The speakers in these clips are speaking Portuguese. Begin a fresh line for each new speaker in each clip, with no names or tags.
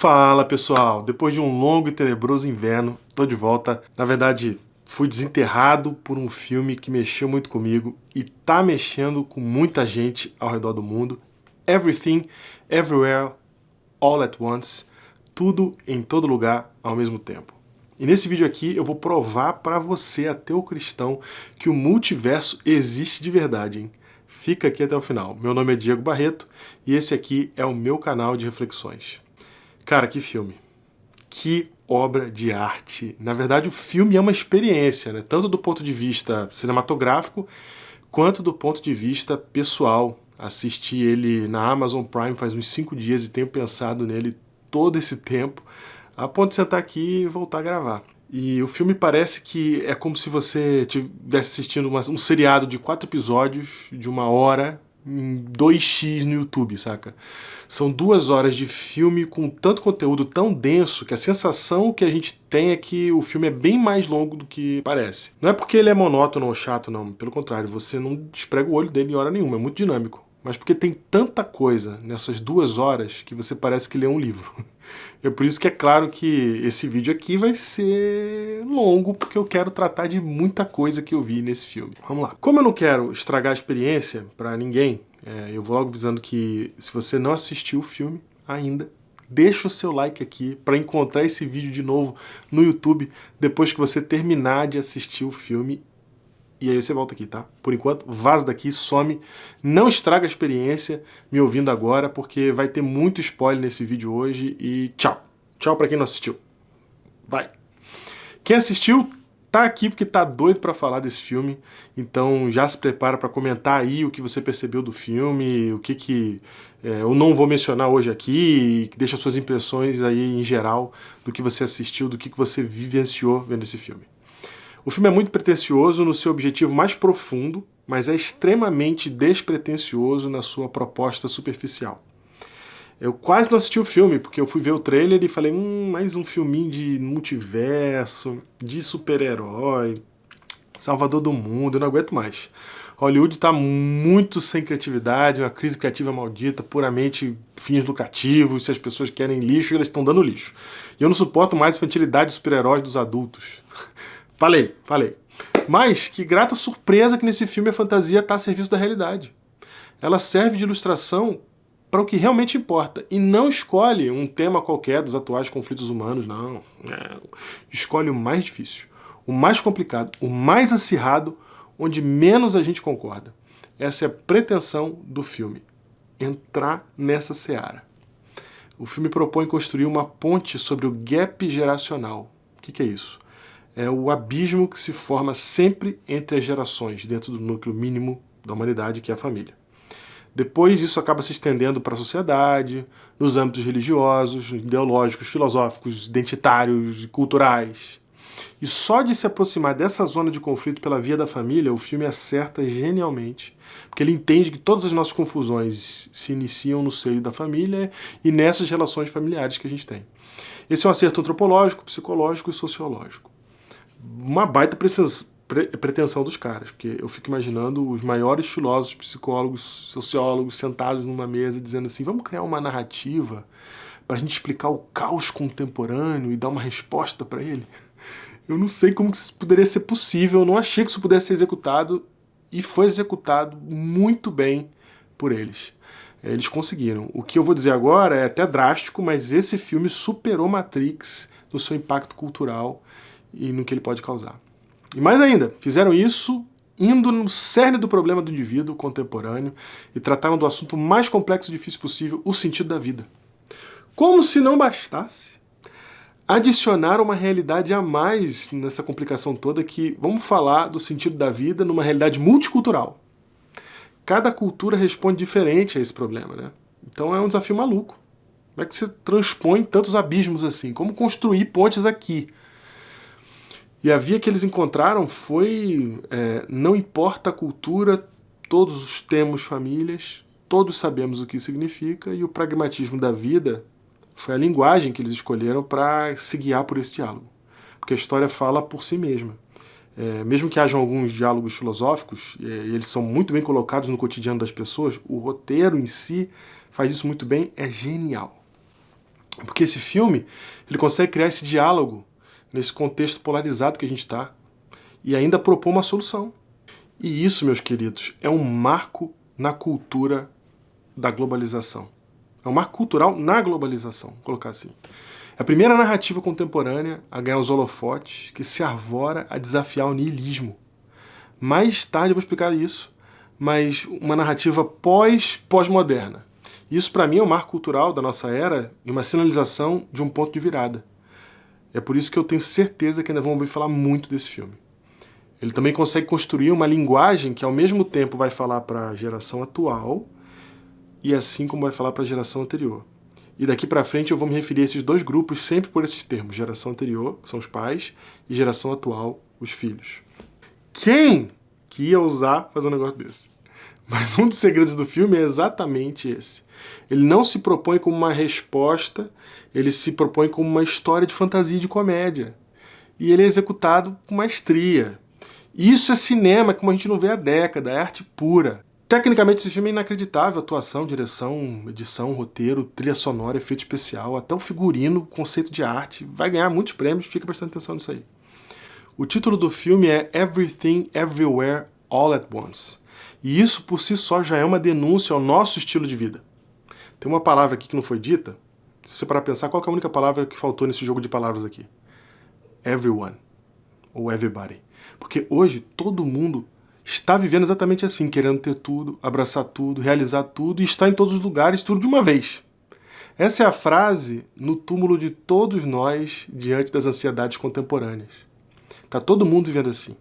Fala pessoal, depois de um longo e tenebroso inverno, tô de volta. Na verdade, fui desenterrado por um filme que mexeu muito comigo e tá mexendo com muita gente ao redor do mundo. Everything, Everywhere, All at Once, tudo em todo lugar ao mesmo tempo. E nesse vídeo aqui eu vou provar para você, ateu cristão, que o multiverso existe de verdade, hein? Fica aqui até o final. Meu nome é Diego Barreto e esse aqui é o meu canal de reflexões. Cara, que filme. Que obra de arte. Na verdade, o filme é uma experiência, né? Tanto do ponto de vista cinematográfico, quanto do ponto de vista pessoal. Assisti ele na Amazon Prime faz uns 5 dias e tenho pensado nele todo esse tempo, a ponto de sentar aqui e voltar a gravar. E o filme parece que é como se você estivesse assistindo um seriado de 4 episódios, de 1 hora, em 2x no YouTube, saca? São 2 horas de filme com tanto conteúdo tão denso que a sensação que a gente tem é que o filme é bem mais longo do que parece. Não é porque ele é monótono ou chato, não. Pelo contrário, você não desprega o olho dele em hora nenhuma, é muito dinâmico. Mas porque tem tanta coisa nessas 2 horas que você parece que lê um livro. É por isso que é claro que esse vídeo aqui vai ser longo, porque eu quero tratar de muita coisa que eu vi nesse filme. Vamos lá. Como eu não quero estragar a experiência para ninguém, eu vou logo avisando que se você não assistiu o filme ainda, deixa o seu like aqui para encontrar esse vídeo de novo no YouTube depois que você terminar de assistir o filme. E aí você volta aqui, tá? Por enquanto, vaza daqui, some. Não estraga a experiência me ouvindo agora, porque vai ter muito spoiler nesse vídeo hoje. E tchau. Tchau pra quem não assistiu. Vai. Quem assistiu tá aqui porque tá doido pra falar desse filme. Então já se prepara pra comentar aí o que você percebeu do filme, o que eu não vou mencionar hoje aqui, e deixa suas impressões aí em geral do que você assistiu, do que você vivenciou vendo esse filme. O filme é muito pretensioso no seu objetivo mais profundo, mas é extremamente despretensioso na sua proposta superficial. Eu quase não assisti o filme, porque eu fui ver o trailer e falei, mais um filminho de multiverso, de super-herói, salvador do mundo, eu não aguento mais. Hollywood está muito sem criatividade, uma crise criativa maldita, puramente fins lucrativos, se as pessoas querem lixo, eles estão dando lixo. E eu não suporto mais a infantilidade de super-heróis dos adultos. Falei. Mas que grata surpresa que nesse filme a fantasia está a serviço da realidade. Ela serve de ilustração para o que realmente importa e não escolhe um tema qualquer dos atuais conflitos humanos, não. Escolhe o mais difícil, o mais complicado, o mais acirrado, onde menos a gente concorda. Essa é a pretensão do filme, entrar nessa seara. O filme propõe construir uma ponte sobre o gap geracional. O que é isso? É o abismo que se forma sempre entre as gerações, dentro do núcleo mínimo da humanidade, que é a família. Depois isso acaba se estendendo para a sociedade, nos âmbitos religiosos, ideológicos, filosóficos, identitários e culturais. E só de se aproximar dessa zona de conflito pela via da família, o filme acerta genialmente, porque ele entende que todas as nossas confusões se iniciam no seio da família e nessas relações familiares que a gente tem. Esse é um acerto antropológico, psicológico e sociológico. Uma baita pretensão dos caras, porque eu fico imaginando os maiores filósofos, psicólogos, sociólogos sentados numa mesa dizendo assim, vamos criar uma narrativa para a gente explicar o caos contemporâneo e dar uma resposta para ele. Eu não sei como que isso poderia ser possível, eu não achei que isso pudesse ser executado e foi executado muito bem por eles. Eles conseguiram. O que eu vou dizer agora é até drástico, mas esse filme superou Matrix no seu impacto cultural e no que ele pode causar. E mais ainda, fizeram isso indo no cerne do problema do indivíduo contemporâneo e trataram do assunto mais complexo e difícil possível, o sentido da vida. Como se não bastasse, adicionaram uma realidade a mais nessa complicação toda que, vamos falar do sentido da vida numa realidade multicultural. Cada cultura responde diferente a esse problema, né? Então é um desafio maluco. Como é que se transpõe tantos abismos assim? Como construir pontes aqui? E a via que eles encontraram foi, não importa a cultura, todos temos famílias, todos sabemos o que isso significa, e o pragmatismo da vida foi a linguagem que eles escolheram para se guiar por esse diálogo. Porque a história fala por si mesma. Mesmo que hajam alguns diálogos filosóficos, e eles são muito bem colocados no cotidiano das pessoas, o roteiro em si faz isso muito bem, é genial. Porque esse filme, ele consegue criar esse diálogo nesse contexto polarizado que a gente está e ainda propor uma solução. E isso, meus queridos, é um marco na cultura da globalização. É um marco cultural na globalização, vou colocar assim. É a primeira narrativa contemporânea a ganhar os holofotes que se arvora a desafiar o niilismo. Mais tarde eu vou explicar isso, mas uma narrativa pós-moderna. Isso, para mim, é um marco cultural da nossa era e uma sinalização de um ponto de virada. É por isso que eu tenho certeza que ainda vamos ouvir falar muito desse filme. Ele também consegue construir uma linguagem que, ao mesmo tempo, vai falar para a geração atual e assim como vai falar para a geração anterior. E daqui para frente eu vou me referir a esses dois grupos sempre por esses termos. Geração anterior, que são os pais, e geração atual, os filhos. Quem que ia ousar fazer um negócio desse? Mas um dos segredos do filme é exatamente esse. Ele não se propõe como uma resposta, ele se propõe como uma história de fantasia e de comédia. E ele é executado com maestria. Isso é cinema como a gente não vê há década, é arte pura. Tecnicamente esse filme é inacreditável, atuação, direção, edição, roteiro, trilha sonora, efeito especial, até o figurino, conceito de arte. Vai ganhar muitos prêmios, fica prestando atenção nisso aí. O título do filme é Everything, Everywhere, All at Once. E isso por si só já é uma denúncia ao nosso estilo de vida. Tem uma palavra aqui que não foi dita. Se você parar pra pensar, qual que é a única palavra que faltou nesse jogo de palavras aqui? Everyone. Ou everybody. Porque hoje todo mundo está vivendo exatamente assim, querendo ter tudo, abraçar tudo, realizar tudo e estar em todos os lugares, tudo de uma vez. Essa é a frase no túmulo de todos nós diante das ansiedades contemporâneas. Está todo mundo vivendo assim.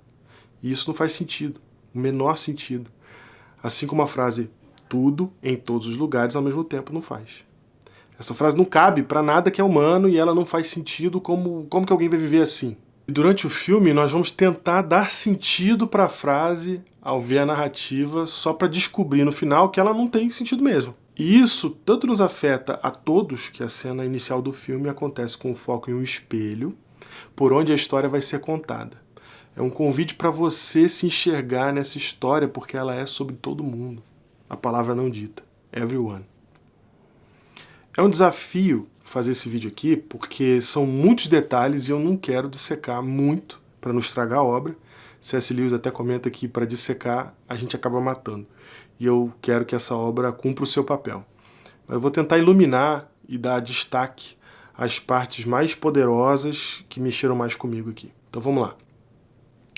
E isso não faz sentido, o menor sentido. Assim como a frase tudo em todos os lugares ao mesmo tempo não faz. Essa frase não cabe para nada que é humano e ela não faz sentido como que alguém vai viver assim. E durante o filme nós vamos tentar dar sentido para a frase ao ver a narrativa só para descobrir no final que ela não tem sentido mesmo. E isso tanto nos afeta a todos que a cena inicial do filme acontece com o foco em um espelho por onde a história vai ser contada. É um convite para você se enxergar nessa história porque ela é sobre todo mundo. A palavra não dita. Everyone. É um desafio fazer esse vídeo aqui porque são muitos detalhes e eu não quero dissecar muito para não estragar a obra. C.S. Lewis até comenta que para dissecar a gente acaba matando. E eu quero que essa obra cumpra o seu papel. Mas eu vou tentar iluminar e dar destaque às partes mais poderosas que mexeram mais comigo aqui. Então vamos lá.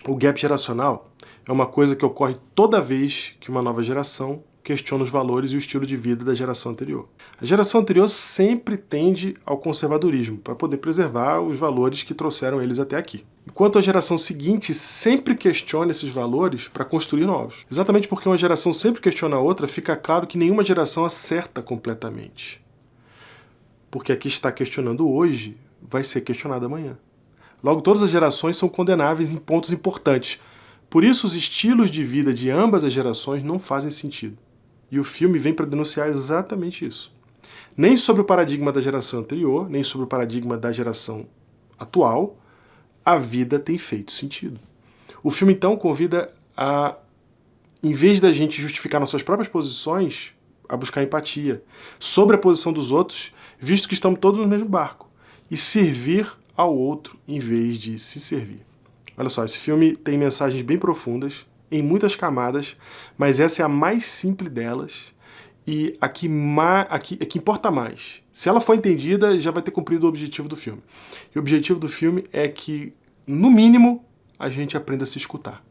O gap geracional é uma coisa que ocorre toda vez que uma nova geração questiona os valores e o estilo de vida da geração anterior. A geração anterior sempre tende ao conservadorismo, para poder preservar os valores que trouxeram eles até aqui. Enquanto a geração seguinte sempre questiona esses valores para construir novos. Exatamente porque uma geração sempre questiona a outra, fica claro que nenhuma geração acerta completamente. Porque a que está questionando hoje vai ser questionada amanhã. Logo, todas as gerações são condenáveis em pontos importantes. Por isso, os estilos de vida de ambas as gerações não fazem sentido. E o filme vem para denunciar exatamente isso. Nem sobre o paradigma da geração anterior, nem sobre o paradigma da geração atual, a vida tem feito sentido. O filme, então, convida a, em vez da gente justificar nossas próprias posições, a buscar empatia sobre a posição dos outros, visto que estamos todos no mesmo barco, e servir ao outro em vez de se servir. Olha só, esse filme tem mensagens bem profundas, em muitas camadas, mas essa é a mais simples delas e a que importa mais. Se ela for entendida, já vai ter cumprido o objetivo do filme. E o objetivo do filme é que, no mínimo, a gente aprenda a se escutar.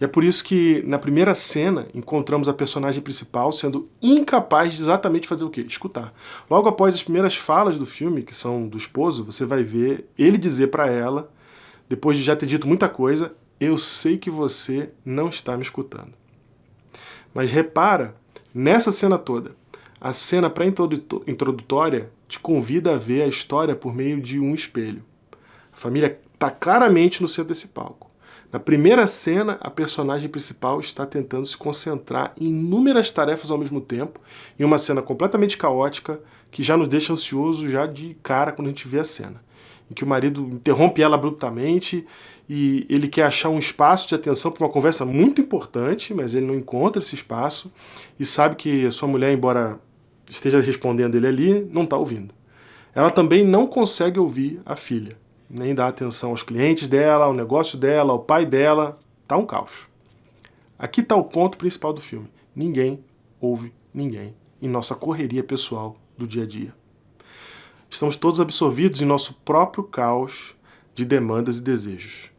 E é por isso que, na primeira cena, encontramos a personagem principal sendo incapaz de exatamente fazer o quê? Escutar. Logo após as primeiras falas do filme, que são do esposo, você vai ver ele dizer para ela, depois de já ter dito muita coisa, eu sei que você não está me escutando. Mas repara, nessa cena toda, a cena pré-introdutória te convida a ver a história por meio de um espelho. A família está claramente no centro desse palco. Na primeira cena, a personagem principal está tentando se concentrar em inúmeras tarefas ao mesmo tempo, em uma cena completamente caótica, que já nos deixa ansioso já de cara quando a gente vê a cena. Em que o marido interrompe ela abruptamente e ele quer achar um espaço de atenção para uma conversa muito importante, mas ele não encontra esse espaço e sabe que a sua mulher, embora esteja respondendo ele ali, não está ouvindo. Ela também não consegue ouvir a filha, nem dar atenção aos clientes dela, ao negócio dela, ao pai dela. Tá um caos. Aqui está o ponto principal do filme. Ninguém ouve ninguém em nossa correria pessoal do dia a dia. Estamos todos absorvidos em nosso próprio caos de demandas e desejos.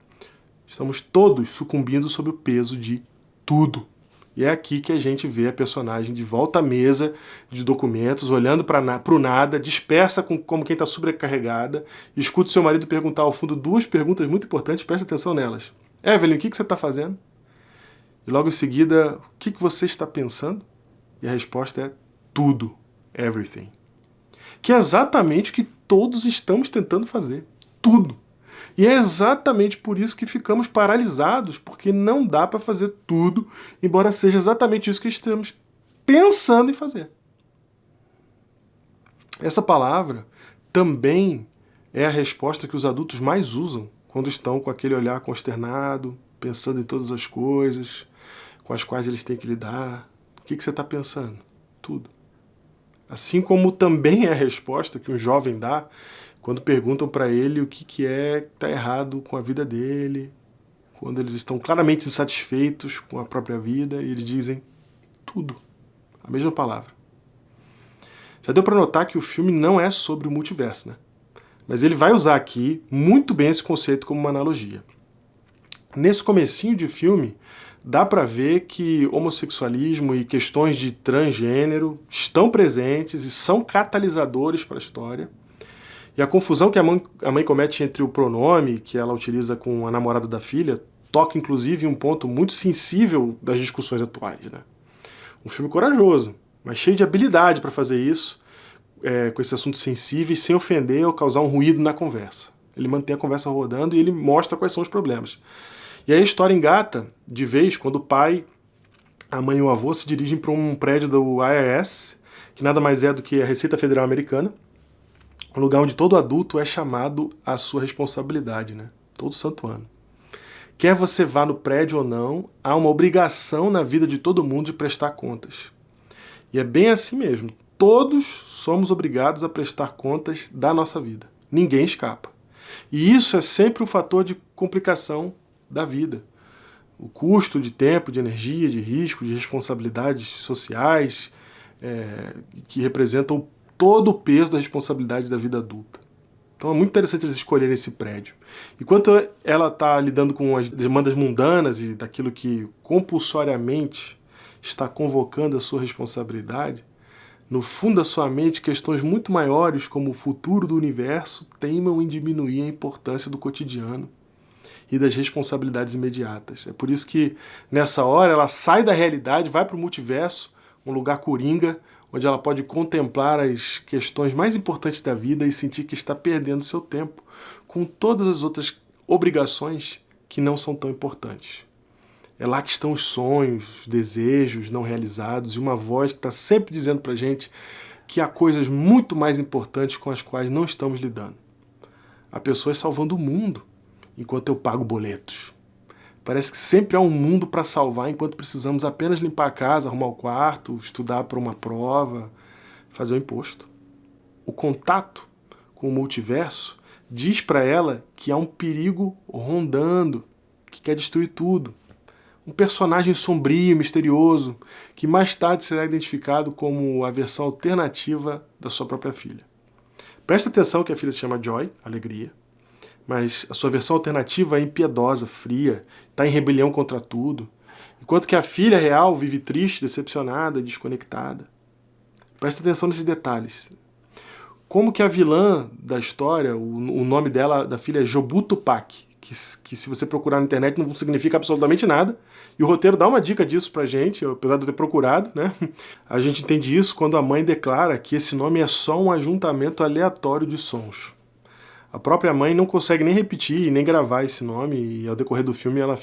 Estamos todos sucumbindo sob o peso de tudo. E é aqui que a gente vê a personagem de volta à mesa de documentos, olhando para o nada, dispersa como quem está sobrecarregada, e escuta seu marido perguntar ao fundo duas perguntas muito importantes, presta atenção nelas. Evelyn, o que você está fazendo? E logo em seguida, o que você está pensando? E a resposta é tudo, everything. Que é exatamente o que todos estamos tentando fazer. Tudo. E é exatamente por isso que ficamos paralisados, porque não dá para fazer tudo, embora seja exatamente isso que estamos pensando em fazer. Essa palavra também é a resposta que os adultos mais usam quando estão com aquele olhar consternado, pensando em todas as coisas com as quais eles têm que lidar. O que você está pensando? Tudo. Assim como também é a resposta que um jovem dá quando perguntam para ele o que está errado com a vida dele, quando eles estão claramente insatisfeitos com a própria vida, e eles dizem tudo. A mesma palavra. Já deu para notar que o filme não é sobre o multiverso, né? Mas ele vai usar aqui muito bem esse conceito como uma analogia. Nesse comecinho de filme, dá para ver que homossexualismo e questões de transgênero estão presentes e são catalisadores para a história. E a confusão que a mãe comete entre o pronome que ela utiliza com a namorada da filha toca, inclusive, em um ponto muito sensível das discussões atuais, né? Um filme corajoso, mas cheio de habilidade para fazer isso, com esse assunto sensível, sem ofender ou causar um ruído na conversa. Ele mantém a conversa rodando e ele mostra quais são os problemas. E aí a história engata de vez quando o pai, a mãe e o avô se dirigem para um prédio do IRS, que nada mais é do que a Receita Federal Americana, um lugar onde todo adulto é chamado à sua responsabilidade, né? Todo santo ano. Quer você vá no prédio ou não, há uma obrigação na vida de todo mundo de prestar contas. E é bem assim mesmo. Todos somos obrigados a prestar contas da nossa vida. Ninguém escapa. E isso é sempre um fator de complicação da vida. O custo de tempo, de energia, de risco, de responsabilidades sociais, que representam todo o peso da responsabilidade da vida adulta. Então é muito interessante eles escolherem esse prédio. Enquanto ela está lidando com as demandas mundanas e daquilo que compulsoriamente está convocando a sua responsabilidade, no fundo da sua mente, questões muito maiores, como o futuro do universo, teimam em diminuir a importância do cotidiano e das responsabilidades imediatas. É por isso que, nessa hora, ela sai da realidade, vai para o multiverso, um lugar coringa, onde ela pode contemplar as questões mais importantes da vida e sentir que está perdendo seu tempo com todas as outras obrigações que não são tão importantes. É lá que estão os sonhos, os desejos não realizados e uma voz que está sempre dizendo para a gente que há coisas muito mais importantes com as quais não estamos lidando. Há pessoas salvando o mundo enquanto eu pago boletos. Parece que sempre há um mundo para salvar enquanto precisamos apenas limpar a casa, arrumar o quarto, estudar para uma prova, fazer o imposto. O contato com o multiverso diz para ela que há um perigo rondando, que quer destruir tudo. Um personagem sombrio, misterioso, que mais tarde será identificado como a versão alternativa da sua própria filha. Presta atenção que a filha se chama Joy, alegria, mas a sua versão alternativa é impiedosa, fria, está em rebelião contra tudo, enquanto que a filha real vive triste, decepcionada, desconectada. Presta atenção nesses detalhes. Como que a vilã da história, o nome dela, da filha é Jobu-Tupaki, que se você procurar na internet não significa absolutamente nada, e o roteiro dá uma dica disso pra gente, apesar de eu ter procurado, né? A gente entende isso quando a mãe declara que esse nome é só um ajuntamento aleatório de sons. A própria mãe não consegue nem repetir e nem gravar esse nome, e ao decorrer do filme ela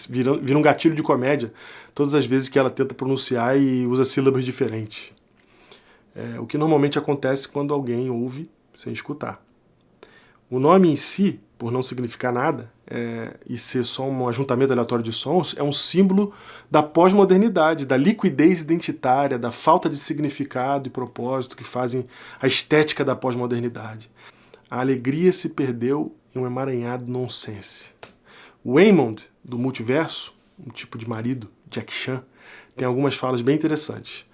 vira um gatilho de comédia todas as vezes que ela tenta pronunciar e usa sílabas diferentes. O que normalmente acontece quando alguém ouve sem escutar. O nome em si, por não significar nada, e ser só um ajuntamento aleatório de sons, é um símbolo da pós-modernidade, da liquidez identitária, da falta de significado e propósito que fazem a estética da pós-modernidade. A alegria se perdeu em um emaranhado nonsense. O Waymond, do Multiverso, um tipo de marido, Jack Chan, tem algumas falas bem interessantes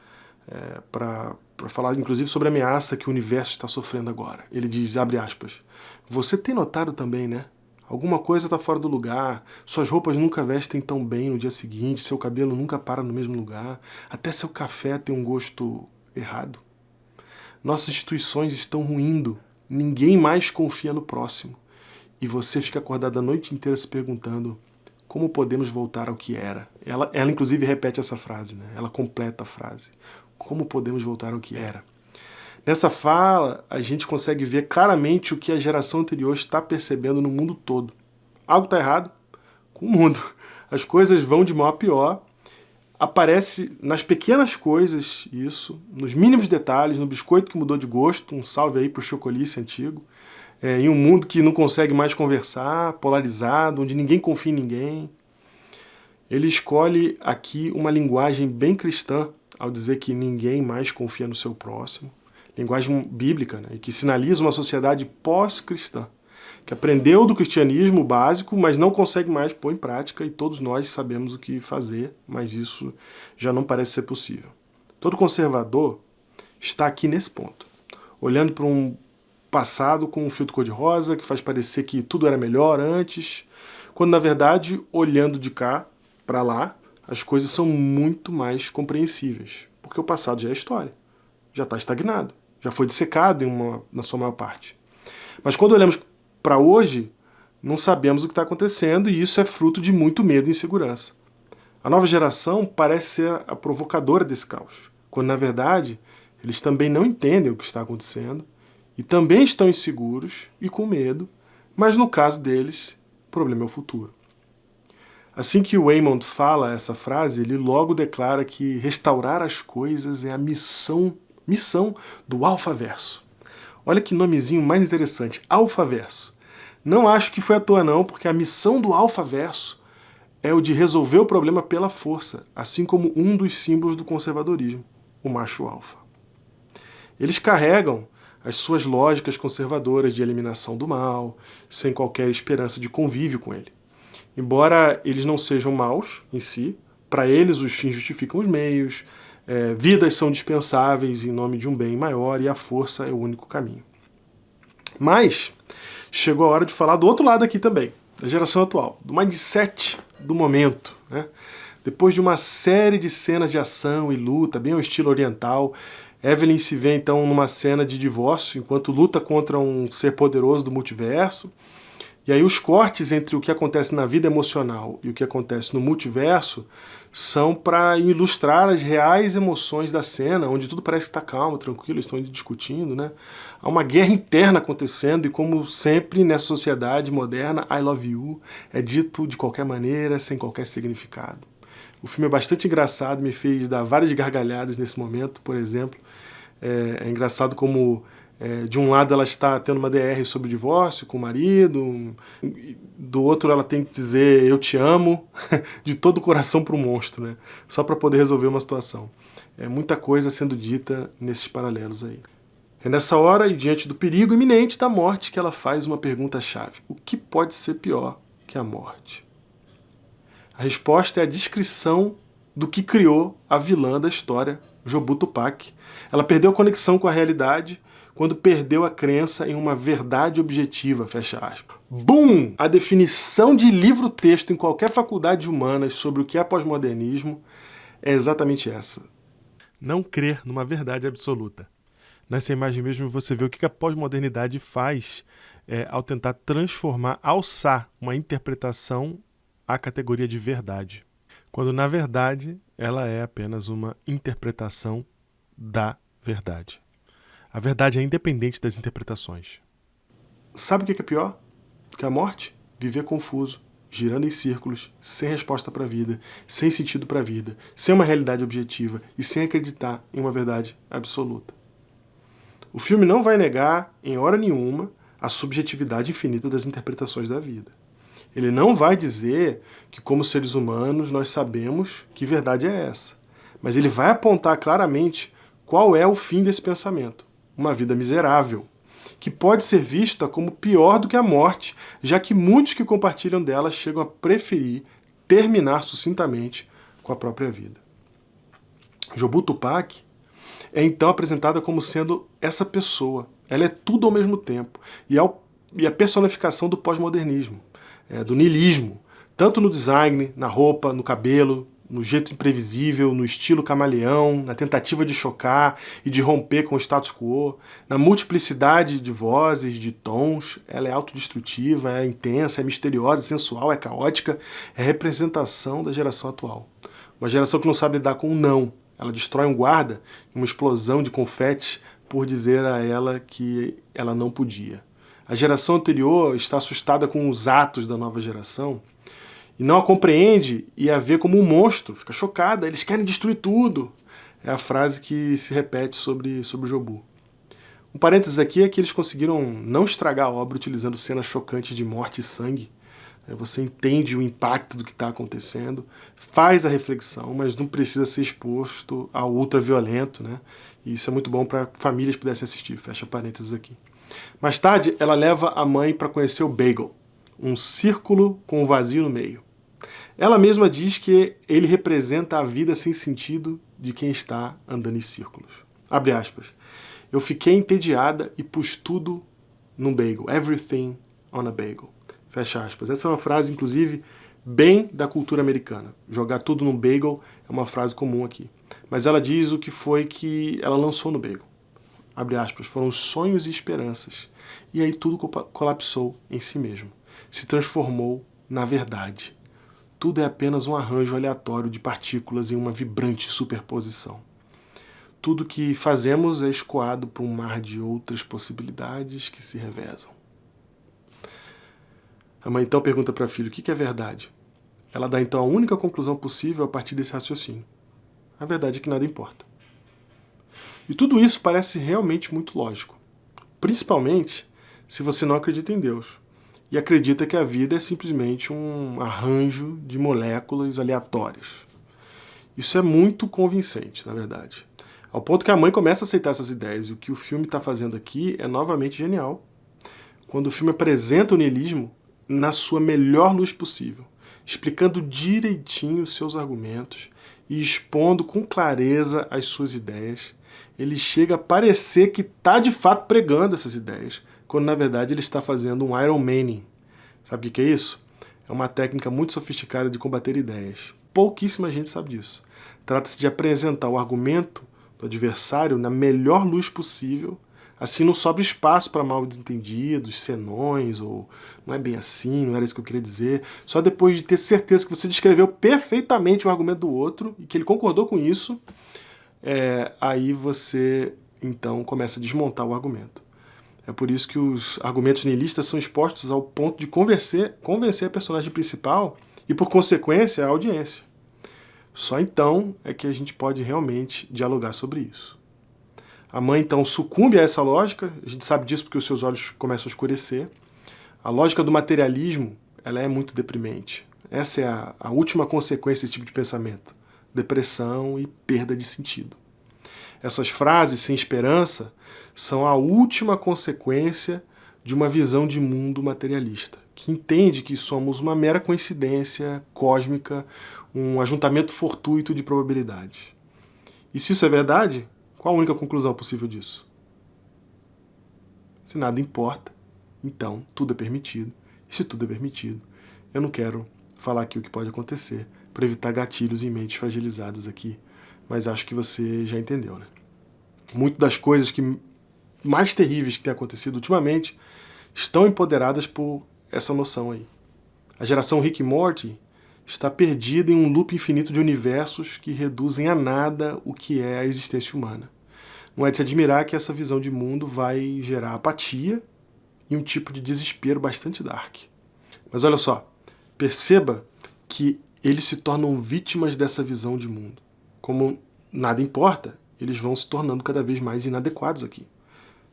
para falar, inclusive, sobre a ameaça que o universo está sofrendo agora. Ele diz, abre aspas, você tem notado também, né? Alguma coisa está fora do lugar, suas roupas nunca vestem tão bem no dia seguinte, seu cabelo nunca para no mesmo lugar, até seu café tem um gosto errado. Nossas instituições estão ruindo, ninguém mais confia no próximo. E você fica acordado a noite inteira se perguntando como podemos voltar ao que era. Ela inclusive repete essa frase, né? Ela completa a frase. Como podemos voltar ao que era? Nessa fala, a gente consegue ver claramente o que a geração anterior está percebendo no mundo todo. Algo está errado com o mundo. As coisas vão de mal a pior. Aparece nas pequenas coisas isso, nos mínimos detalhes, no biscoito que mudou de gosto, um salve aí para o chocolice antigo, em um mundo que não consegue mais conversar, polarizado, onde ninguém confia em ninguém. Ele escolhe aqui uma linguagem bem cristã ao dizer que ninguém mais confia no seu próximo. Linguagem bíblica, né, e que sinaliza uma sociedade pós-cristã, que aprendeu do cristianismo básico, mas não consegue mais pôr em prática, e todos nós sabemos o que fazer, mas isso já não parece ser possível. Todo conservador está aqui nesse ponto, olhando para um passado com um filtro cor-de-rosa, que faz parecer que tudo era melhor antes, quando na verdade, olhando de cá para lá, as coisas são muito mais compreensíveis, porque o passado já é história, já está estagnado, já foi dissecado na sua maior parte. Mas quando olhamos para hoje, não sabemos o que está acontecendo e isso é fruto de muito medo e insegurança. A nova geração parece ser a provocadora desse caos, quando na verdade eles também não entendem o que está acontecendo e também estão inseguros e com medo, mas no caso deles, o problema é o futuro. Assim que o Waymond fala essa frase, ele logo declara que restaurar as coisas é a missão do Alfaverso. Olha que nomezinho mais interessante, Alfaverso. Não acho que foi à toa não, porque a missão do Alfaverso é o de resolver o problema pela força, assim como um dos símbolos do conservadorismo, o macho alfa. Eles carregam as suas lógicas conservadoras de eliminação do mal, sem qualquer esperança de convívio com ele. Embora eles não sejam maus em si, para eles os fins justificam os meios, vidas são dispensáveis em nome de um bem maior e a força é o único caminho. Mas chegou a hora de falar do outro lado aqui também, da geração atual, do mindset do momento, né? Depois de uma série de cenas de ação e luta, bem ao estilo oriental, Evelyn se vê então numa cena de divórcio, enquanto luta contra um ser poderoso do multiverso. E aí os cortes entre o que acontece na vida emocional e o que acontece no multiverso são para ilustrar as reais emoções da cena, onde tudo parece que está calmo, tranquilo, estão discutindo, né? Há uma guerra interna acontecendo e, como sempre nessa sociedade moderna, I love you é dito de qualquer maneira, sem qualquer significado. O filme é bastante engraçado, me fez dar várias gargalhadas nesse momento, por exemplo. É engraçado como... de um lado ela está tendo uma DR sobre o divórcio com o marido, do outro ela tem que dizer eu te amo, de todo o coração para o monstro, né? Só para poder resolver uma situação. É muita coisa sendo dita nesses paralelos aí. É nessa hora e diante do perigo iminente da morte que ela faz uma pergunta-chave. O que pode ser pior que a morte? A resposta é a descrição do que criou a vilã da história, Jobu Tupac. Ela perdeu a conexão com a realidade quando perdeu a crença em uma verdade objetiva, fecha aspas. Bum! A definição de livro-texto em qualquer faculdade de humanas sobre o que é pós-modernismo é exatamente essa. Não crer numa verdade absoluta. Nessa imagem mesmo você vê o que a pós-modernidade faz ao tentar transformar, alçar uma interpretação à categoria de verdade, quando na verdade ela é apenas uma interpretação da verdade. A verdade é independente das interpretações. Sabe o que é pior que a morte? Viver confuso, girando em círculos, sem resposta para a vida, sem sentido para a vida, sem uma realidade objetiva e sem acreditar em uma verdade absoluta. O filme não vai negar, em hora nenhuma, a subjetividade infinita das interpretações da vida. Ele não vai dizer que, como seres humanos, nós sabemos que verdade é essa. Mas ele vai apontar claramente qual é o fim desse pensamento. Uma vida miserável, que pode ser vista como pior do que a morte, já que muitos que compartilham dela chegam a preferir terminar sucintamente com a própria vida. Jobu Tupaki é então apresentada como sendo essa pessoa. Ela é tudo ao mesmo tempo. E a personificação do pós-modernismo, do niilismo, tanto no design, na roupa, no cabelo, no jeito imprevisível, no estilo camaleão, na tentativa de chocar e de romper com o status quo, na multiplicidade de vozes, de tons. Ela é autodestrutiva, é intensa, é misteriosa, é sensual, é caótica, é representação da geração atual. Uma geração que não sabe lidar com o não. Ela destrói um guarda em uma explosão de confetes por dizer a ela que ela não podia. A geração anterior está assustada com os atos da nova geração e não a compreende e a vê como um monstro, fica chocada, eles querem destruir tudo. É a frase que se repete sobre o Jobu. Um parênteses aqui é que eles conseguiram não estragar a obra utilizando cenas chocantes de morte e sangue. Você entende o impacto do que está acontecendo, faz a reflexão, mas não precisa ser exposto ao ultraviolento, né? E isso é muito bom para famílias pudessem assistir, fecha parênteses aqui. Mais tarde, ela leva a mãe para conhecer o bagel, um círculo com um vazio no meio. Ela mesma diz que ele representa a vida sem sentido de quem está andando em círculos. Abre aspas. Eu fiquei entediada e pus tudo num bagel. Everything on a bagel. Fecha aspas. Essa é uma frase, inclusive, bem da cultura americana. Jogar tudo num bagel é uma frase comum aqui. Mas ela diz o que foi que ela lançou no bagel. Abre aspas. Foram sonhos e esperanças. E aí tudo colapsou em si mesmo. Se transformou na verdade. Tudo é apenas um arranjo aleatório de partículas em uma vibrante superposição. Tudo que fazemos é escoado por um mar de outras possibilidades que se revezam. A mãe então pergunta para a filha o que é verdade. Ela dá então a única conclusão possível a partir desse raciocínio. A verdade é que nada importa. E tudo isso parece realmente muito lógico. Principalmente se você não acredita em Deus. E acredita que a vida é simplesmente um arranjo de moléculas aleatórias. Isso é muito convincente, na verdade. Ao ponto que a mãe começa a aceitar essas ideias. E o que o filme está fazendo aqui é novamente genial. Quando o filme apresenta o niilismo na sua melhor luz possível, explicando direitinho os seus argumentos e expondo com clareza as suas ideias, ele chega a parecer que está de fato pregando essas ideias, quando na verdade ele está fazendo um Iron Manning. Sabe o que é isso? É uma técnica muito sofisticada de combater ideias. Pouquíssima gente sabe disso. Trata-se de apresentar o argumento do adversário na melhor luz possível. Assim não sobra espaço para mal desentendidos, senões, ou não é bem assim, não era isso que eu queria dizer. Só depois de ter certeza que você descreveu perfeitamente o argumento do outro e que ele concordou com isso, aí você então começa a desmontar o argumento. É por isso que os argumentos niilistas são expostos ao ponto de convencer a personagem principal e, por consequência, a audiência. Só então é que a gente pode realmente dialogar sobre isso. A mãe, então, sucumbe a essa lógica, a gente sabe disso porque os seus olhos começam a escurecer. A lógica do materialismo, ela é muito deprimente. Essa é a última consequência desse tipo de pensamento. Depressão e perda de sentido. Essas frases sem esperança são a última consequência de uma visão de mundo materialista, que entende que somos uma mera coincidência cósmica, um ajuntamento fortuito de probabilidades. E se isso é verdade, qual a única conclusão possível disso? Se nada importa, então tudo é permitido. E se tudo é permitido, eu não quero falar aqui o que pode acontecer para evitar gatilhos em mentes fragilizadas aqui, mas acho que você já entendeu, né? Muitas das coisas mais terríveis que têm acontecido ultimamente estão empoderadas por essa noção aí. A geração Rick e Morty está perdida em um loop infinito de universos que reduzem a nada o que é a existência humana. Não é de se admirar que essa visão de mundo vai gerar apatia e um tipo de desespero bastante dark. Mas olha só, perceba que eles se tornam vítimas dessa visão de mundo. Como nada importa, eles vão se tornando cada vez mais inadequados aqui.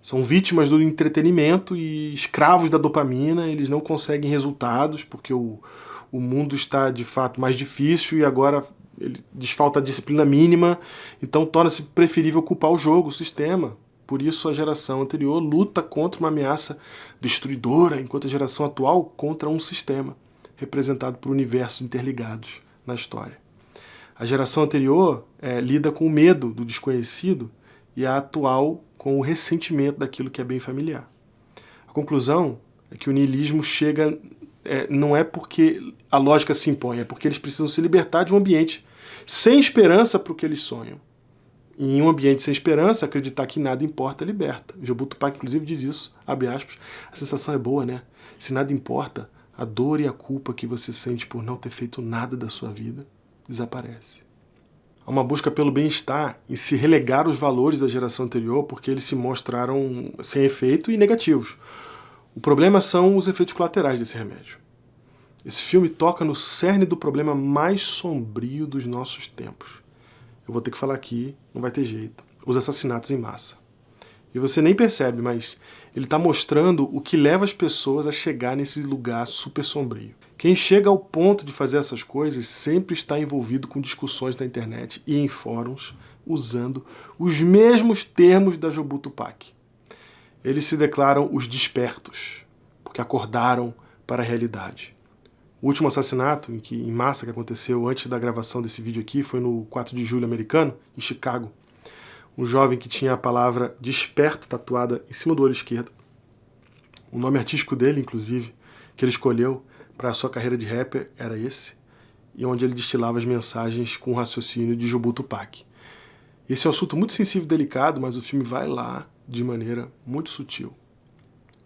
São vítimas do entretenimento e escravos da dopamina, eles não conseguem resultados porque o mundo está de fato mais difícil e agora lhes falta a disciplina mínima, então torna-se preferível culpar o jogo, o sistema. Por isso a geração anterior luta contra uma ameaça destruidora, enquanto a geração atual contra um sistema, representado por universos interligados na história. A geração anterior lida com o medo do desconhecido e a atual com o ressentimento daquilo que é bem familiar. A conclusão é que o niilismo chega, não é porque a lógica se impõe, é porque eles precisam se libertar de um ambiente sem esperança para o que eles sonham. E em um ambiente sem esperança, acreditar que nada importa liberta. Jobu Tupaki, inclusive, diz isso, abre aspas, a sensação é boa, né? Se nada importa, a dor e a culpa que você sente por não ter feito nada da sua vida desaparece. Há uma busca pelo bem-estar em se relegar os valores da geração anterior porque eles se mostraram sem efeito e negativos. O problema são os efeitos colaterais desse remédio. Esse filme toca no cerne do problema mais sombrio dos nossos tempos. Eu vou ter que falar aqui, não vai ter jeito. Os assassinatos em massa. E você nem percebe, mas ele está mostrando o que leva as pessoas a chegar nesse lugar super sombrio. Quem chega ao ponto de fazer essas coisas sempre está envolvido com discussões na internet e em fóruns usando os mesmos termos da Jobu Tupaki. Eles se declaram os despertos, porque acordaram para a realidade. O último assassinato em massa que aconteceu antes da gravação desse vídeo aqui foi no 4 de julho americano, em Chicago. Um jovem que tinha a palavra desperto tatuada em cima do olho esquerdo. O nome artístico dele, inclusive, que ele escolheu para a sua carreira de rapper era esse, e onde ele destilava as mensagens com o raciocínio de Jobu Tupaki. Esse é um assunto muito sensível e delicado, mas o filme vai lá de maneira muito sutil.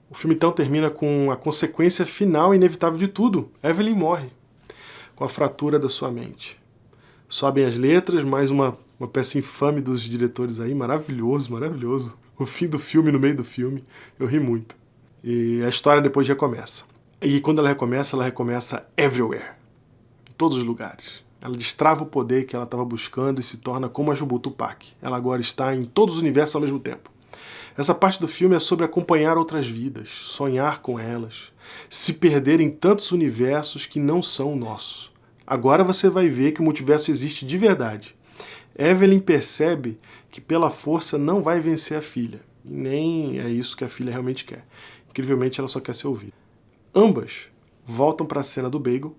O filme então termina com a consequência final e inevitável de tudo. Evelyn morre, com a fratura da sua mente. Sobem as letras, mais uma peça infame dos diretores aí, maravilhoso, maravilhoso. O fim do filme no meio do filme, eu ri muito. E a história depois recomeça. E quando ela recomeça everywhere, em todos os lugares. Ela destrava o poder que ela estava buscando e se torna como a Jobu Tupaki. Ela agora está em todos os universos ao mesmo tempo. Essa parte do filme é sobre acompanhar outras vidas, sonhar com elas, se perder em tantos universos que não são o nosso. Agora você vai ver que o multiverso existe de verdade. Evelyn percebe que pela força não vai vencer a filha, e nem é isso que a filha realmente quer. Incrivelmente ela só quer ser ouvida. Ambas voltam para a cena do bagel,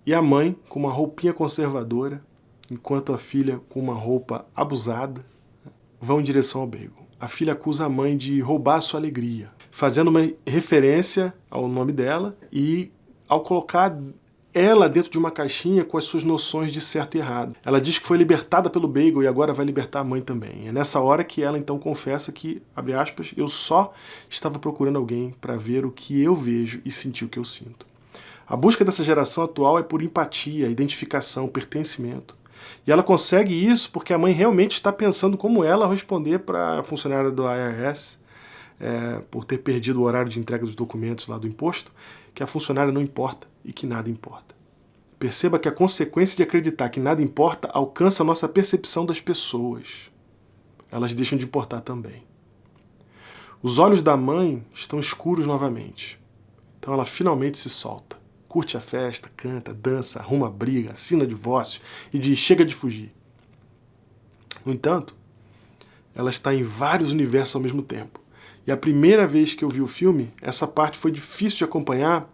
e a mãe com uma roupinha conservadora, enquanto a filha com uma roupa abusada, vão em direção ao bagel. A filha acusa a mãe de roubar sua alegria, fazendo uma referência ao nome dela e ao colocar ela dentro de uma caixinha com as suas noções de certo e errado. Ela diz que foi libertada pelo bagel e agora vai libertar a mãe também. É nessa hora que ela então confessa que, abre aspas, eu só estava procurando alguém para ver o que eu vejo e sentir o que eu sinto. A busca dessa geração atual é por empatia, identificação, pertencimento. E ela consegue isso porque a mãe realmente está pensando como ela responder para a funcionária do IRS, por ter perdido o horário de entrega dos documentos lá do imposto, que a funcionária não importa e que nada importa. Perceba que a consequência de acreditar que nada importa alcança a nossa percepção das pessoas. Elas deixam de importar também. Os olhos da mãe estão escuros novamente. Então ela finalmente se solta. Curte a festa, canta, dança, arruma briga, assina divórcio e diz chega de fugir. No entanto, ela está em vários universos ao mesmo tempo. E a primeira vez que eu vi o filme, essa parte foi difícil de acompanhar,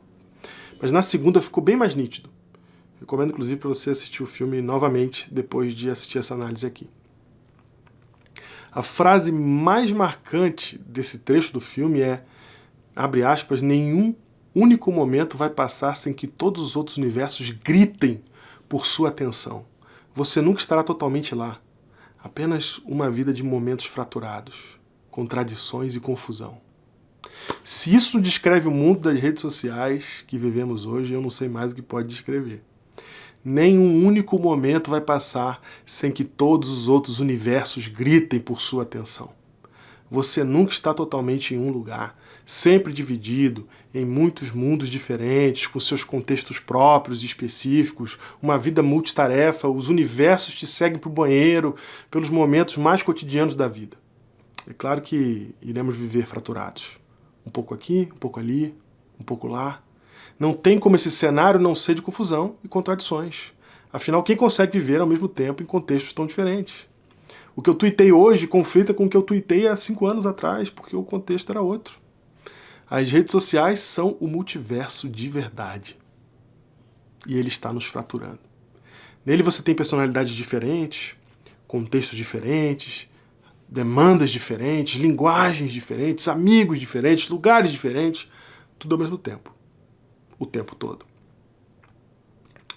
mas na segunda ficou bem mais nítido. Recomendo, inclusive, para você assistir o filme novamente depois de assistir essa análise aqui. A frase mais marcante desse trecho do filme é, abre aspas, nenhum único momento vai passar sem que todos os outros universos gritem por sua atenção. Você nunca estará totalmente lá. Apenas uma vida de momentos fraturados, contradições e confusão. Se isso não descreve o mundo das redes sociais que vivemos hoje, eu não sei mais o que pode descrever. Nenhum único momento vai passar sem que todos os outros universos gritem por sua atenção. Você nunca está totalmente em um lugar, sempre dividido em muitos mundos diferentes, com seus contextos próprios e específicos, uma vida multitarefa, os universos te seguem para o banheiro, pelos momentos mais cotidianos da vida. É claro que iremos viver fraturados. Um pouco aqui, um pouco ali, um pouco lá. Não tem como esse cenário não ser de confusão e contradições. Afinal, quem consegue viver ao mesmo tempo em contextos tão diferentes? O que eu tuitei hoje conflita com o que eu tuitei há 5 anos atrás, porque o contexto era outro. As redes sociais são o multiverso de verdade. E ele está nos fraturando. Nele você tem personalidades diferentes, contextos diferentes, demandas diferentes, linguagens diferentes, amigos diferentes, lugares diferentes, tudo ao mesmo tempo. O tempo todo.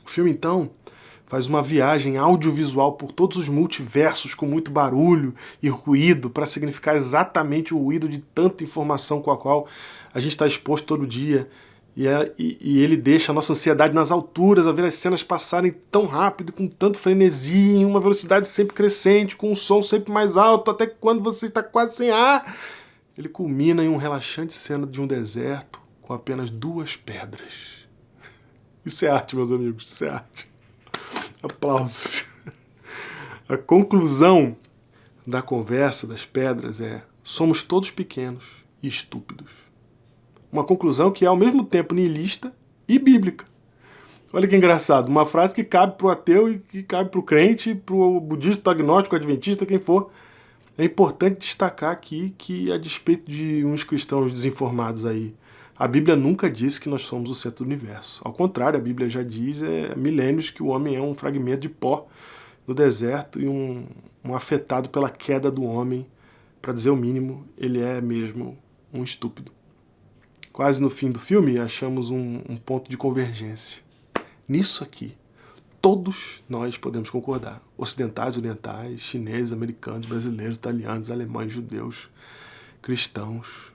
O filme, então, faz uma viagem audiovisual por todos os multiversos com muito barulho e ruído para significar exatamente o ruído de tanta informação com a qual a gente está exposto todo dia. E ele deixa a nossa ansiedade nas alturas, a ver as cenas passarem tão rápido, com tanto frenesi, em uma velocidade sempre crescente, com um som sempre mais alto, até que quando você está quase sem ar, ele culmina em uma relaxante cena de um deserto com apenas 2 pedras. Isso é arte, meus amigos, isso é arte. Aplausos. A conclusão da conversa das pedras é: somos todos pequenos e estúpidos. Uma conclusão que é ao mesmo tempo nihilista e bíblica. Olha que engraçado, uma frase que cabe para o ateu e que cabe para o crente, para o budista, agnóstico, adventista, quem for. É importante destacar aqui que, a despeito de uns cristãos desinformados aí, a Bíblia nunca disse que nós somos o centro do universo. Ao contrário, a Bíblia já diz há milênios que o homem é um fragmento de pó no deserto e um afetado pela queda do homem. Para dizer o mínimo, ele é mesmo um estúpido. Quase no fim do filme, achamos um ponto de convergência. Nisso aqui, todos nós podemos concordar. Ocidentais, orientais, chineses, americanos, brasileiros, italianos, alemães, judeus, cristãos,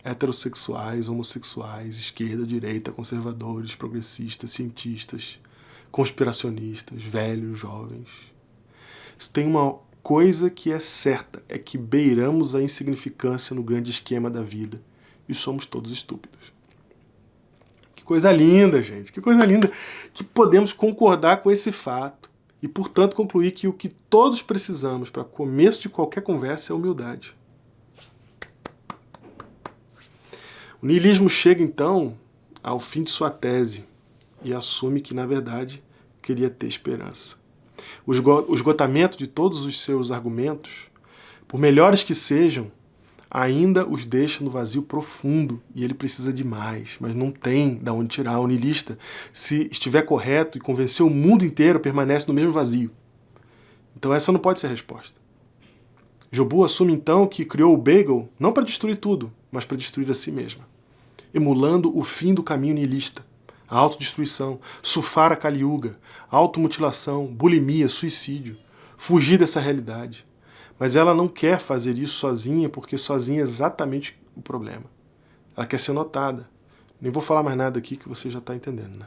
heterossexuais, homossexuais, esquerda, direita, conservadores, progressistas, cientistas, conspiracionistas, velhos, jovens. Isso tem uma coisa que é certa, é que beiramos a insignificância no grande esquema da vida. E somos todos estúpidos. Que coisa linda, gente. Que coisa linda que podemos concordar com esse fato e, portanto, concluir que o que todos precisamos para começo de qualquer conversa é humildade. O niilismo chega, então, ao fim de sua tese e assume que, na verdade, queria ter esperança. O esgotamento de todos os seus argumentos, por melhores que sejam, ainda os deixa no vazio profundo e ele precisa de mais, mas não tem de onde tirar. O niilista, se estiver correto e convencer o mundo inteiro, permanece no mesmo vazio. Então essa não pode ser a resposta. Jobu assume então que criou o bagel não para destruir tudo, mas para destruir a si mesma, emulando o fim do caminho niilista, a autodestruição, surfar a Kali Yuga, automutilação, bulimia, suicídio, fugir dessa realidade. Mas ela não quer fazer isso sozinha, porque sozinha é exatamente o problema. Ela quer ser notada. Nem vou falar mais nada aqui que você já está entendendo, né?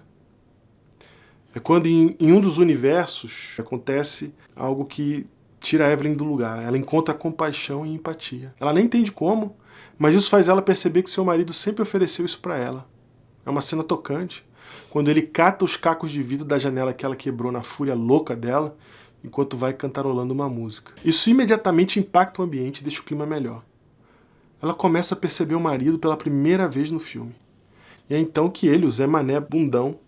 É quando em um dos universos acontece algo que tira a Evelyn do lugar. Ela encontra compaixão e empatia. Ela nem entende como, mas isso faz ela perceber que seu marido sempre ofereceu isso para ela. É uma cena tocante, quando ele cata os cacos de vidro da janela que ela quebrou na fúria louca dela, enquanto vai cantarolando uma música. Isso imediatamente impacta o ambiente e deixa o clima melhor. Ela começa a perceber o marido pela primeira vez no filme. E é então que ele, o Zé Mané bundão,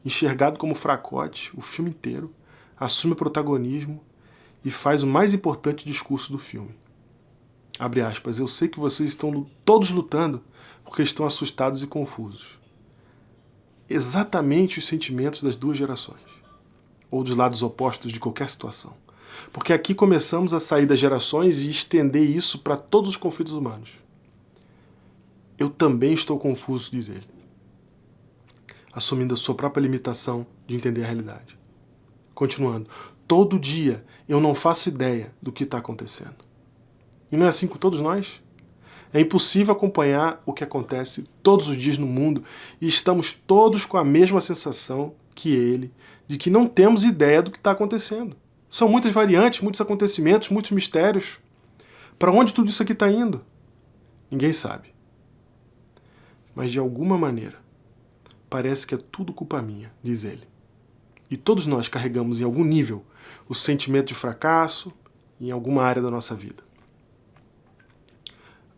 enxergado como fracote o filme inteiro, assume o protagonismo e faz o mais importante discurso do filme. Abre aspas, eu sei que vocês estão todos lutando porque estão assustados e confusos. Exatamente os sentimentos das duas gerações, ou dos lados opostos de qualquer situação. Porque aqui começamos a sair das gerações e estender isso para todos os conflitos humanos. Eu também estou confuso, diz ele, assumindo a sua própria limitação de entender a realidade. Continuando, todo dia eu não faço ideia do que está acontecendo. E não é assim com todos nós? É impossível acompanhar o que acontece todos os dias no mundo e estamos todos com a mesma sensação que ele, de que não temos ideia do que está acontecendo. São muitas variantes, muitos acontecimentos, muitos mistérios. Para onde tudo isso aqui está indo? Ninguém sabe. Mas de alguma maneira, parece que é tudo culpa minha, diz ele. E todos nós carregamos em algum nível o sentimento de fracasso em alguma área da nossa vida.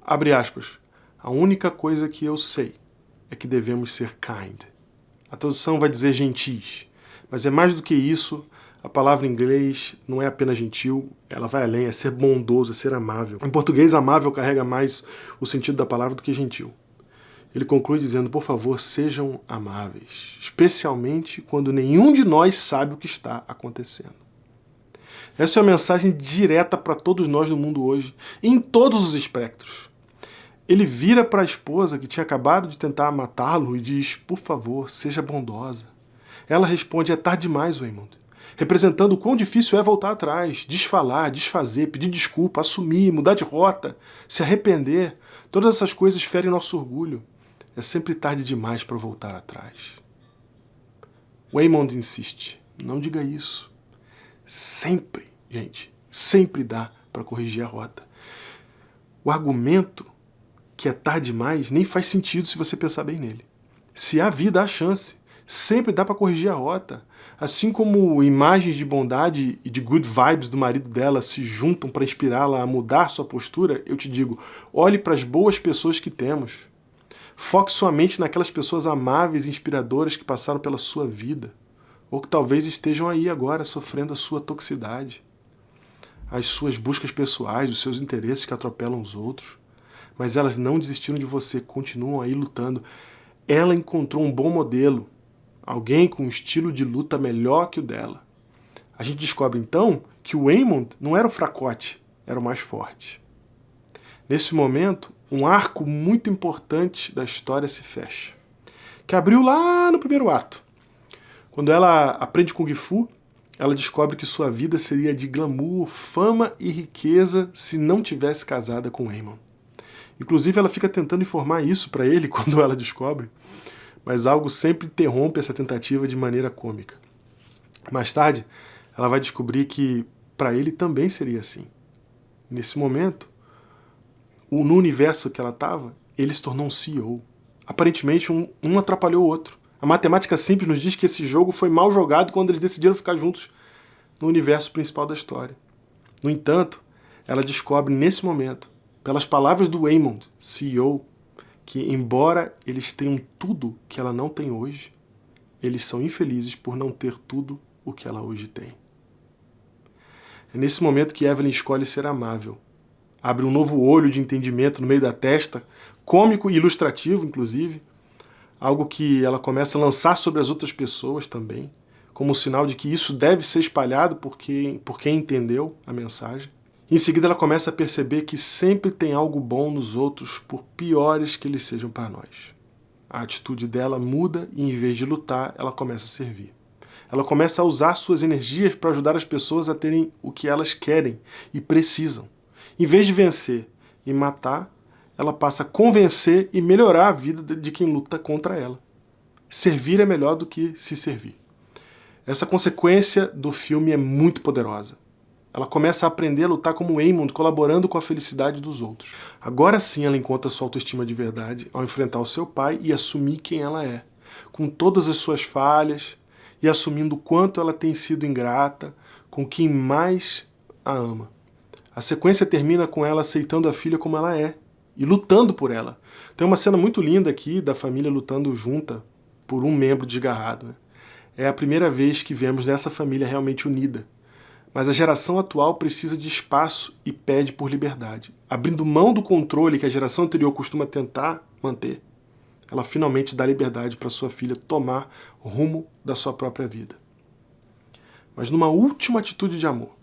Abre aspas. A única coisa que eu sei é que devemos ser kind. A tradução vai dizer gentis, mas é mais do que isso. A palavra em inglês não é apenas gentil, ela vai além, é ser bondoso, é ser amável. Em português, amável carrega mais o sentido da palavra do que gentil. Ele conclui dizendo, por favor, sejam amáveis, especialmente quando nenhum de nós sabe o que está acontecendo. Essa é uma mensagem direta para todos nós no mundo hoje, em todos os espectros. Ele vira para a esposa que tinha acabado de tentar matá-lo e diz, por favor, seja bondosa. Ela responde, é tarde demais, Waymond. Representando o quão difícil é voltar atrás, desfalar, desfazer, pedir desculpa, assumir, mudar de rota, se arrepender. Todas essas coisas ferem nosso orgulho. É sempre tarde demais para voltar atrás. Waymond insiste, não diga isso. Sempre, gente, sempre dá para corrigir a rota. O argumento que é tarde demais nem faz sentido se você pensar bem nele. Se há vida, há chance. Sempre dá para corrigir a rota. Assim como imagens de bondade e de good vibes do marido dela se juntam para inspirá-la a mudar sua postura, eu te digo, olhe para as boas pessoas que temos. Foque sua mente naquelas pessoas amáveis e inspiradoras que passaram pela sua vida, ou que talvez estejam aí agora sofrendo a sua toxicidade, as suas buscas pessoais, os seus interesses que atropelam os outros. Mas elas não desistiram de você, continuam aí lutando. Ela encontrou um bom modelo, alguém com um estilo de luta melhor que o dela. A gente descobre então que o Waymond não era o fracote, era o mais forte. Nesse momento, um arco muito importante da história se fecha, que abriu lá no primeiro ato. Quando ela aprende Kung Fu, ela descobre que sua vida seria de glamour, fama e riqueza se não tivesse casada com Waymond. Inclusive, ela fica tentando informar isso para ele quando ela descobre, mas algo sempre interrompe essa tentativa de maneira cômica. Mais tarde, ela vai descobrir que para ele também seria assim. Nesse momento, no universo que ela estava, ele se tornou um CEO. Aparentemente, um atrapalhou o outro. A matemática simples nos diz que esse jogo foi mal jogado quando eles decidiram ficar juntos no universo principal da história. No entanto, ela descobre nesse momento, pelas palavras do Waymond, CEO, que embora eles tenham tudo que ela não tem hoje, eles são infelizes por não ter tudo o que ela hoje tem. É nesse momento que Evelyn escolhe ser amável. Abre um novo olho de entendimento no meio da testa, cômico e ilustrativo, inclusive, algo que ela começa a lançar sobre as outras pessoas também, como um sinal de que isso deve ser espalhado por quem entendeu a mensagem. Em seguida, ela começa a perceber que sempre tem algo bom nos outros, por piores que eles sejam para nós. A atitude dela muda e, em vez de lutar, ela começa a servir. Ela começa a usar suas energias para ajudar as pessoas a terem o que elas querem e precisam. Em vez de vencer e matar, ela passa a convencer e melhorar a vida de quem luta contra ela. Servir é melhor do que se servir. Essa consequência do filme é muito poderosa. Ela começa a aprender a lutar como Waymond, colaborando com a felicidade dos outros. Agora sim ela encontra sua autoestima de verdade ao enfrentar o seu pai e assumir quem ela é, com todas as suas falhas e assumindo o quanto ela tem sido ingrata com quem mais a ama. A sequência termina com ela aceitando a filha como ela é e lutando por ela. Tem uma cena muito linda aqui da família lutando junta por um membro desgarrado, né? É a primeira vez que vemos essa família realmente unida. Mas a geração atual precisa de espaço e pede por liberdade. Abrindo mão do controle que a geração anterior costuma tentar manter, ela finalmente dá liberdade para sua filha tomar o rumo da sua própria vida. Mas numa última atitude de amor,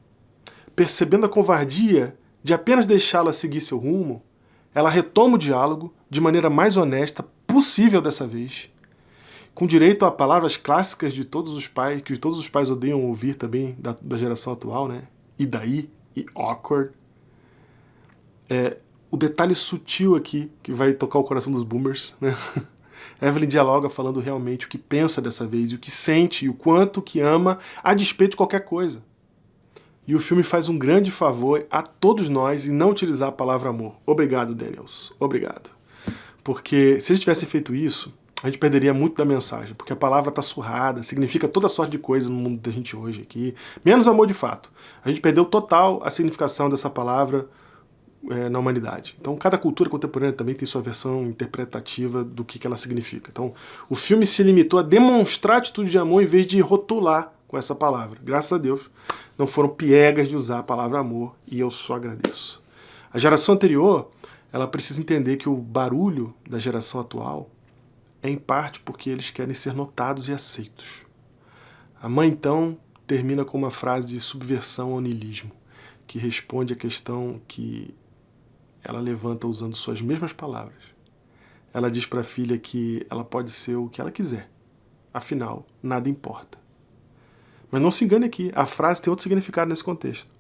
percebendo a covardia de apenas deixá-la seguir seu rumo, ela retoma o diálogo de maneira mais honesta possível dessa vez, com direito a palavras clássicas de todos os pais, que todos os pais odeiam ouvir também da geração atual, né? E daí? E awkward. O detalhe sutil aqui, que vai tocar o coração dos boomers, né? Evelyn dialoga falando realmente o que pensa dessa vez, e o que sente, e o quanto que ama, a despeito de qualquer coisa. E o filme faz um grande favor a todos nós em não utilizar a palavra amor. Obrigado, Daniels. Obrigado. Porque se eles tivessem feito isso, a gente perderia muito da mensagem, porque a palavra está surrada, significa toda sorte de coisa no mundo da gente hoje aqui, menos amor de fato. A gente perdeu total a significação dessa palavra na humanidade. Então, cada cultura contemporânea também tem sua versão interpretativa do que ela significa. Então, o filme se limitou a demonstrar atitude de amor em vez de rotular com essa palavra. Graças a Deus, não foram piegas de usar a palavra amor, e eu só agradeço. A geração anterior, ela precisa entender que o barulho da geração atual é em parte porque eles querem ser notados e aceitos. A mãe, então, termina com uma frase de subversão ao niilismo, que responde à questão que ela levanta usando suas mesmas palavras. Ela diz para a filha que ela pode ser o que ela quiser, afinal, nada importa. Mas não se engane aqui, a frase tem outro significado nesse contexto.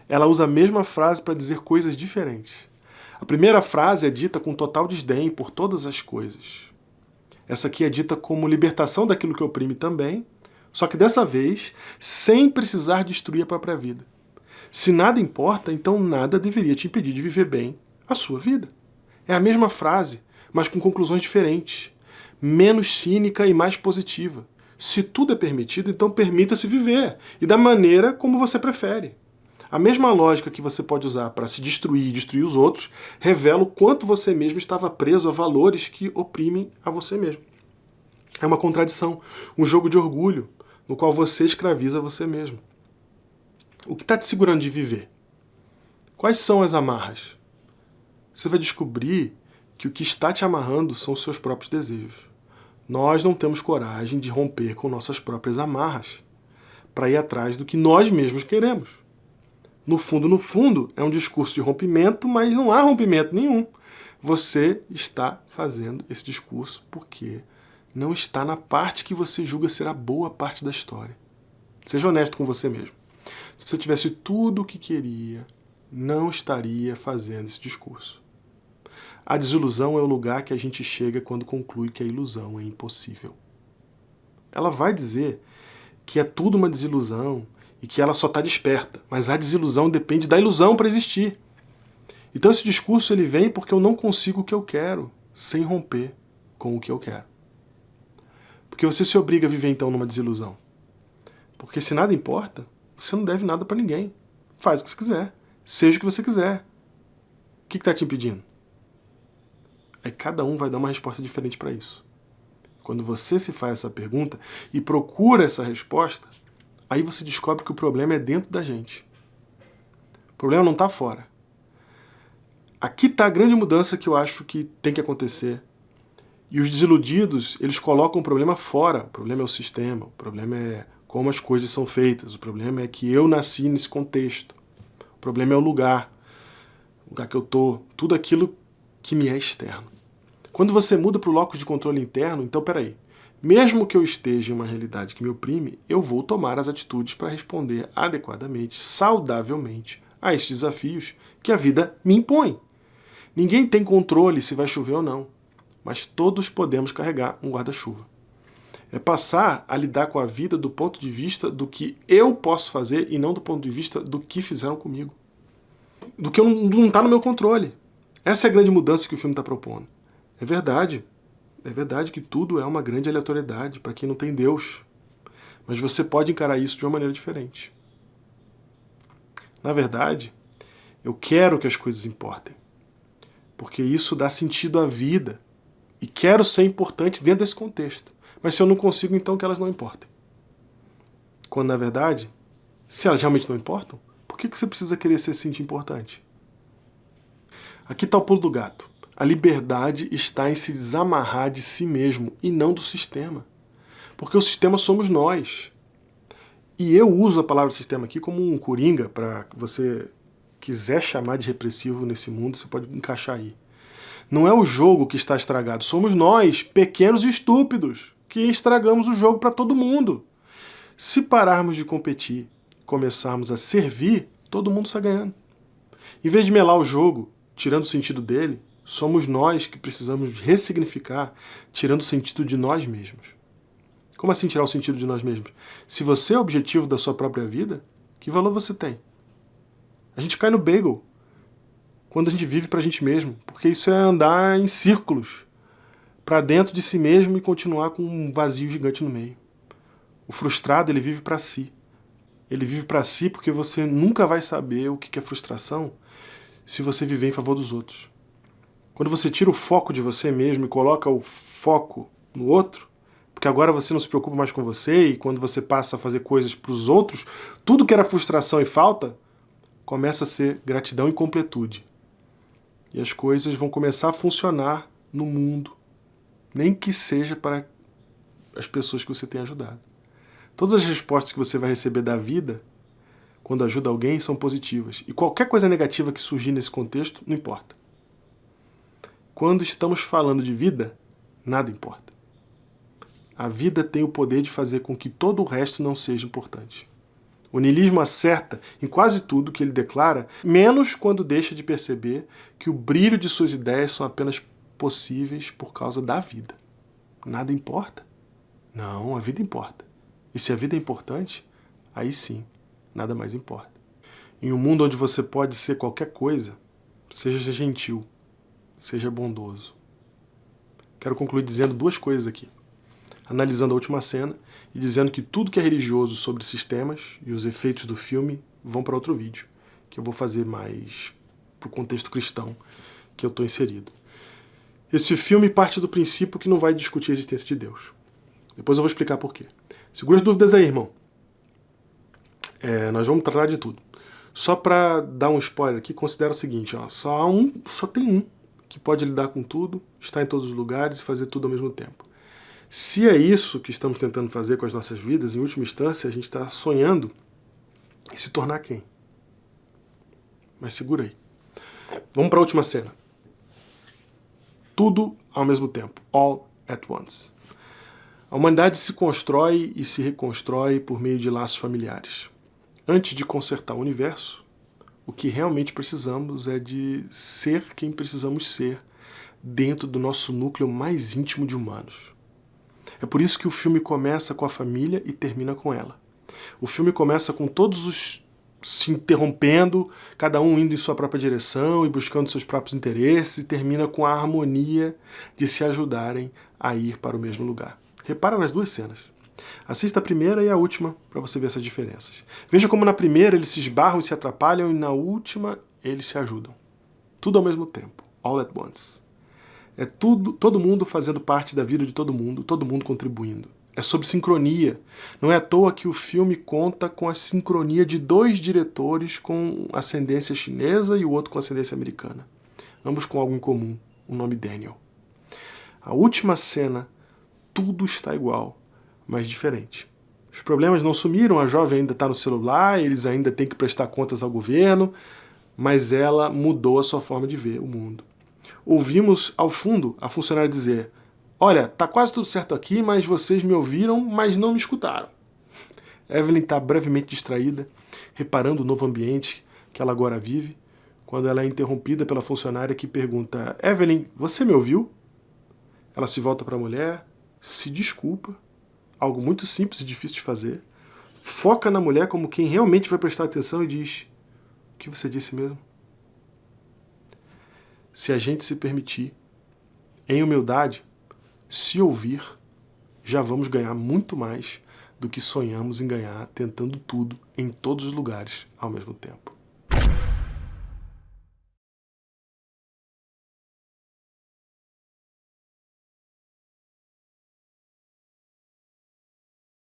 Ela usa a mesma frase para dizer coisas diferentes. A primeira frase é dita com total desdém por todas as coisas. Essa aqui é dita como libertação daquilo que oprime também, só que dessa vez sem precisar destruir a própria vida. Se nada importa, então nada deveria te impedir de viver bem a sua vida. É a mesma frase, mas com conclusões diferentes, menos cínica e mais positiva. Se tudo é permitido, então permita-se viver, e da maneira como você prefere. A mesma lógica que você pode usar para se destruir e destruir os outros revela o quanto você mesmo estava preso a valores que oprimem a você mesmo. É uma contradição, um jogo de orgulho, no qual você escraviza você mesmo. O que está te segurando de viver? Quais são as amarras? Você vai descobrir que o que está te amarrando são os seus próprios desejos. Nós não temos coragem de romper com nossas próprias amarras para ir atrás do que nós mesmos queremos. No fundo, é um discurso de rompimento, mas não há rompimento nenhum. Você está fazendo esse discurso porque não está na parte que você julga ser a boa parte da história. Seja honesto com você mesmo. Se você tivesse tudo o que queria, não estaria fazendo esse discurso. A desilusão é o lugar que a gente chega quando conclui que a ilusão é impossível. Ela vai dizer que é tudo uma desilusão e que ela só está desperta, mas a desilusão depende da ilusão para existir. Então esse discurso ele vem porque eu não consigo o que eu quero, sem romper com o que eu quero. Porque você se obriga a viver então numa desilusão. Porque se nada importa, você não deve nada para ninguém. Faz o que você quiser, seja o que você quiser. O que está te impedindo? Aí cada um vai dar uma resposta diferente para isso. Quando você se faz essa pergunta e procura essa resposta, aí você descobre que o problema é dentro da gente. O problema não está fora. Aqui está a grande mudança que eu acho que tem que acontecer. E os desiludidos, eles colocam o problema fora. O problema é o sistema, o problema é como as coisas são feitas, o problema é que eu nasci nesse contexto. O problema é o lugar que eu estou, tudo aquilo que me é externo. Quando você muda para o locus de controle interno, então peraí, mesmo que eu esteja em uma realidade que me oprime, eu vou tomar as atitudes para responder adequadamente, saudavelmente, a estes desafios que a vida me impõe. Ninguém tem controle se vai chover ou não, mas todos podemos carregar um guarda-chuva. É passar a lidar com a vida do ponto de vista do que eu posso fazer e não do ponto de vista do que fizeram comigo. Do que não está no meu controle. Essa é a grande mudança que o filme está propondo. É verdade que tudo é uma grande aleatoriedade para quem não tem Deus. Mas você pode encarar isso de uma maneira diferente. Na verdade, eu quero que as coisas importem. Porque isso dá sentido à vida. E quero ser importante dentro desse contexto. Mas se eu não consigo, então que elas não importem. Quando, na verdade, se elas realmente não importam, por que você precisa querer se sentir importante? Aqui está o pulo do gato. A liberdade está em se desamarrar de si mesmo e não do sistema. Porque o sistema somos nós. E eu uso a palavra sistema aqui como um coringa, para que você quiser chamar de repressivo nesse mundo, você pode encaixar aí. Não é o jogo que está estragado, somos nós, pequenos e estúpidos, que estragamos o jogo para todo mundo. Se pararmos de competir, começarmos a servir, todo mundo está ganhando. Em vez de melar o jogo, tirando o sentido dele, somos nós que precisamos ressignificar, tirando o sentido de nós mesmos. Como assim tirar o sentido de nós mesmos? Se você é o objetivo da sua própria vida, que valor você tem? A gente cai no bagel quando a gente vive pra gente mesmo, porque isso é andar em círculos, para dentro de si mesmo e continuar com um vazio gigante no meio. O frustrado, ele vive para si. Ele vive para si porque você nunca vai saber o que é frustração se você viver em favor dos outros. Quando você tira o foco de você mesmo e coloca o foco no outro, porque agora você não se preocupa mais com você e quando você passa a fazer coisas para os outros, tudo que era frustração e falta começa a ser gratidão e completude. E as coisas vão começar a funcionar no mundo, nem que seja para as pessoas que você tem ajudado. Todas as respostas que você vai receber da vida, quando ajuda alguém, são positivas. E qualquer coisa negativa que surgir nesse contexto, não importa. Quando estamos falando de vida, nada importa. A vida tem o poder de fazer com que todo o resto não seja importante. O niilismo acerta em quase tudo que ele declara, menos quando deixa de perceber que o brilho de suas ideias são apenas possíveis por causa da vida. Nada importa? Não, a vida importa. E se a vida é importante, aí sim, nada mais importa. Em um mundo onde você pode ser qualquer coisa, seja gentil, seja bondoso. Quero concluir dizendo duas coisas aqui. Analisando a última cena e dizendo que tudo que é religioso sobre sistemas e os efeitos do filme vão para outro vídeo, que eu vou fazer mais para o contexto cristão que eu estou inserido. Esse filme parte do princípio que não vai discutir a existência de Deus. Depois eu vou explicar por quê. Segura as dúvidas aí, irmão. Nós vamos tratar de tudo. Só para dar um spoiler aqui, considera o seguinte, ó, só tem um que pode lidar com tudo, estar em todos os lugares e fazer tudo ao mesmo tempo. Se é isso que estamos tentando fazer com as nossas vidas, em última instância, a gente está sonhando em se tornar quem? Mas segura aí. Vamos para a última cena. Tudo ao mesmo tempo. All at once. A humanidade se constrói e se reconstrói por meio de laços familiares. Antes de consertar o universo, o que realmente precisamos é de ser quem precisamos ser dentro do nosso núcleo mais íntimo de humanos. É por isso que o filme começa com a família e termina com ela. O filme começa com todos os se interrompendo, cada um indo em sua própria direção e buscando seus próprios interesses, e termina com a harmonia de se ajudarem a ir para o mesmo lugar. Repara nas duas cenas. Assista a primeira e a última para você ver essas diferenças. Veja como na primeira eles se esbarram e se atrapalham e na última eles se ajudam. Tudo ao mesmo tempo. All at once. É todo mundo fazendo parte da vida de todo mundo contribuindo. É sobre sincronia. Não é à toa que o filme conta com a sincronia de dois diretores com ascendência chinesa e o outro com ascendência americana. Ambos com algo em comum, o nome Daniel. A última cena, tudo está igual, mas diferente. Os problemas não sumiram, a jovem ainda está no celular, eles ainda têm que prestar contas ao governo, mas ela mudou a sua forma de ver o mundo. Ouvimos ao fundo a funcionária dizer: olha, tá quase tudo certo aqui, mas vocês me ouviram, mas não me escutaram. Evelyn está brevemente distraída, reparando o novo ambiente que ela agora vive, quando ela é interrompida pela funcionária que pergunta: Evelyn, você me ouviu? Ela se volta para a mulher, se desculpa, algo muito simples e difícil de fazer, foca na mulher como quem realmente vai prestar atenção e diz: o que você disse mesmo? Se a gente se permitir, em humildade, se ouvir, já vamos ganhar muito mais do que sonhamos em ganhar tentando tudo em todos os lugares ao mesmo tempo.